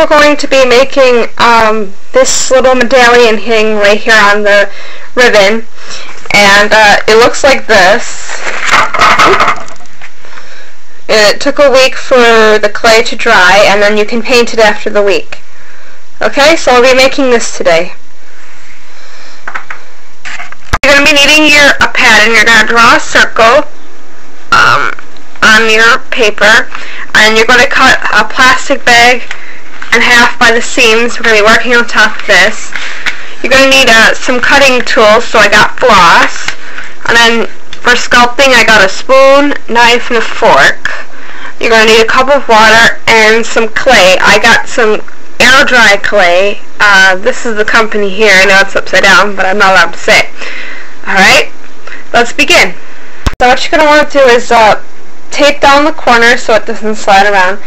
We're going to be making this little medallion hang right here on the ribbon, and it looks like this. It took a week for the clay to dry, and then you can paint it after the week. Okay, so I'll be making this today. You're going to be needing a pattern. You're going to draw a circle on your paper, and you're going to cut a plastic bag in half by the seams. We're going to be working on top of this. You're going to need some cutting tools, so I got floss, and then for sculpting I got a spoon, knife, and a fork. You're going to need a cup of water and some clay. I got some air dry clay. This is the company here. I know it's upside down, but I'm not allowed to say it. Alright, let's begin. So what you're going to want to do is tape down the corner so it doesn't slide around.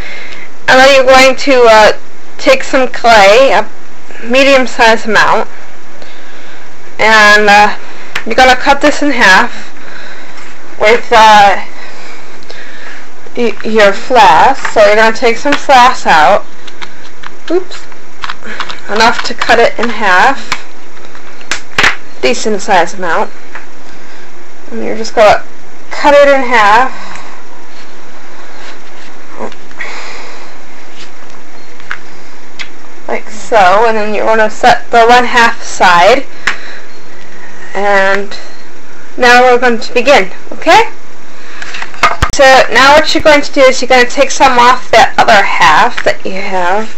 And then you're going to take some clay, a medium-sized amount, and you're going to cut this in half with your floss. So you're going to take some floss out. Oops. Enough to cut it in half. Decent size amount. And you're just going to cut it in half. Like so, and then you're going to set the 1/2 aside, and now we're going to begin, okay? So now what you're going to do is you're going to take some off that other half that you have,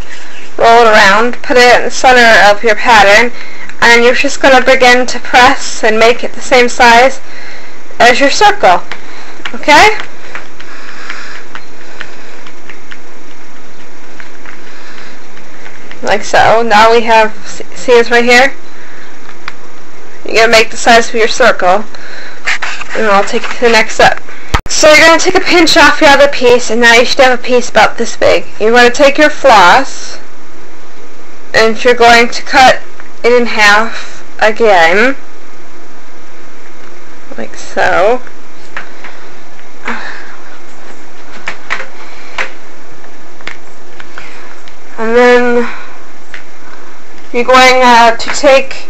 roll it around, put it in the center of your pattern, and you're just going to begin to press and make it the same size as your circle, okay? Like so. Now we have, see this right here? You're going to make the size of your circle, and I'll take you to the next step. So you're going to take a pinch off your other piece, and now you should have a piece about this big. You're going to take your floss, and you're going to cut it in half again, like so. And then you're going to take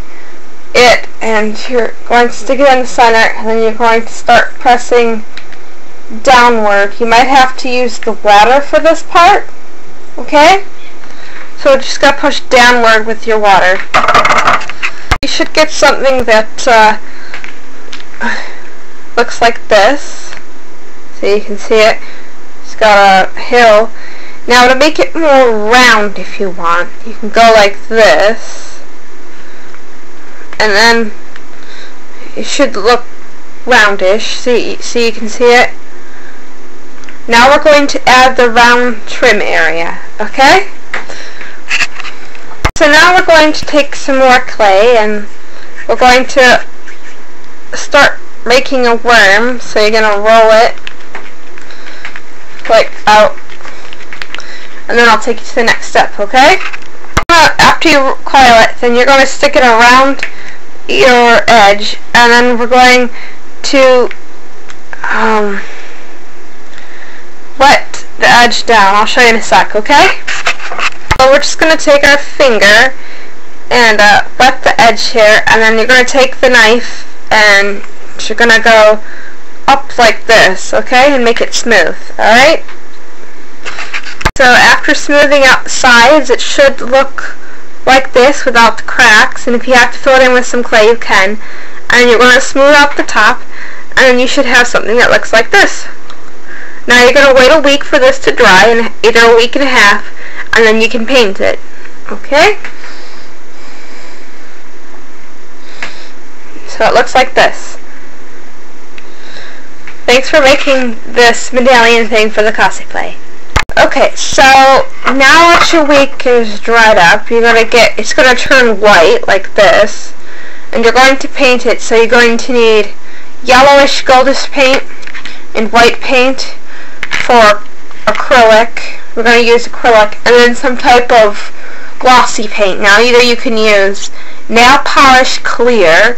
it and you're going to stick it in the center, and then you're going to start pressing downward. You might have to use the water for this part, okay? So just got to push downward with your water. You should get something that looks like this. So you can see it. It's got a hill. Now to make it more round, if you want, you can go like this, and then it should look roundish. See, you can see it. Now we're going to add the round trim area, okay? So now we're going to take some more clay, and we're going to start making a worm. So you're going to roll it like out, and then I'll take you to the next step, okay? After you coil it, then you're going to stick it around your edge, and then we're going to wet the edge down. I'll show you in a sec, okay? So we're just going to take our finger and wet the edge here, and then you're going to take the knife and you're going to go up like this, okay, and make it smooth, alright? So after smoothing out the sides, it should look like this without the cracks, and if you have to fill it in with some clay, you can. And you're going to smooth out the top, and then you should have something that looks like this. Now you're going to wait a week for this to dry, and either a week and a half, and then you can paint it. Okay? So it looks like this. Thanks for making this medallion thing for the cosplay. Okay, so now that your wick is dried up, you're gonna it's gonna turn white like this, and you're going to paint it. So you're going to need yellowish goldish paint and white paint for acrylic. We're going to use acrylic, and then some type of glossy paint. Now either you can use nail polish clear,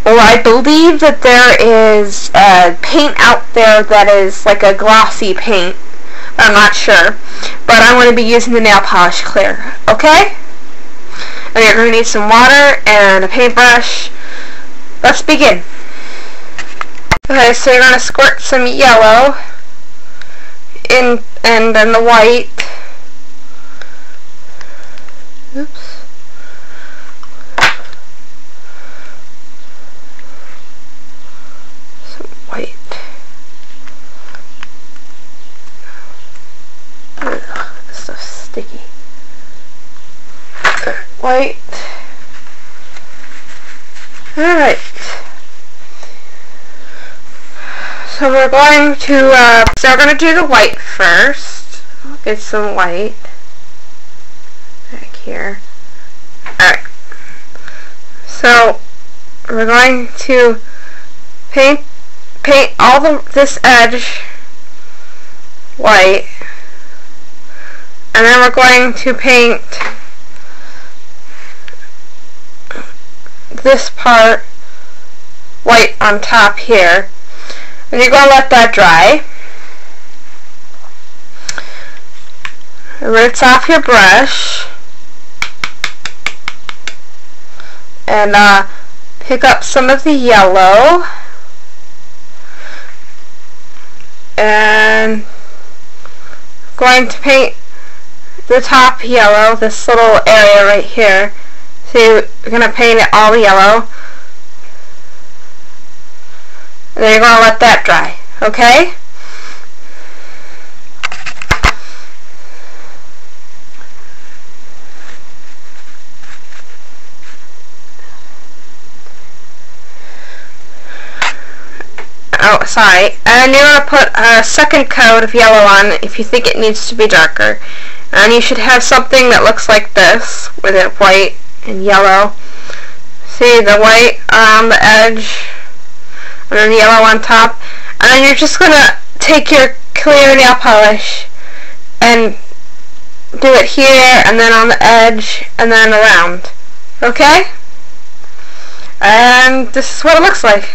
or I believe that there is paint out there that is like a glossy paint. I'm not sure. But I'm going to be using the nail polish clear, okay? And you're going to need some water and a paintbrush. Let's begin. Okay, so you're going to squirt some yellow in and then the white. Oops. Some white. Ugh, this stuff's sticky. White. Alright. So we're going to do the white first. I'll get some white back here. Alright. So we're going to paint all this edge white. And then we're going to paint this part white on top here. And you're going to let that dry. Rinse off your brush. And pick up some of the yellow. And going to paint the top yellow, this little area right here. So you're going to paint it all yellow. And then you're going to let that dry, okay? Oh, sorry. And you're going to put a second coat of yellow on if you think it needs to be darker. And you should have something that looks like this, with it white and yellow. See the white on the edge, and then the yellow on top. And then you're just going to take your clear nail polish and do it here, and then on the edge, and then around. Okay? And this is what it looks like.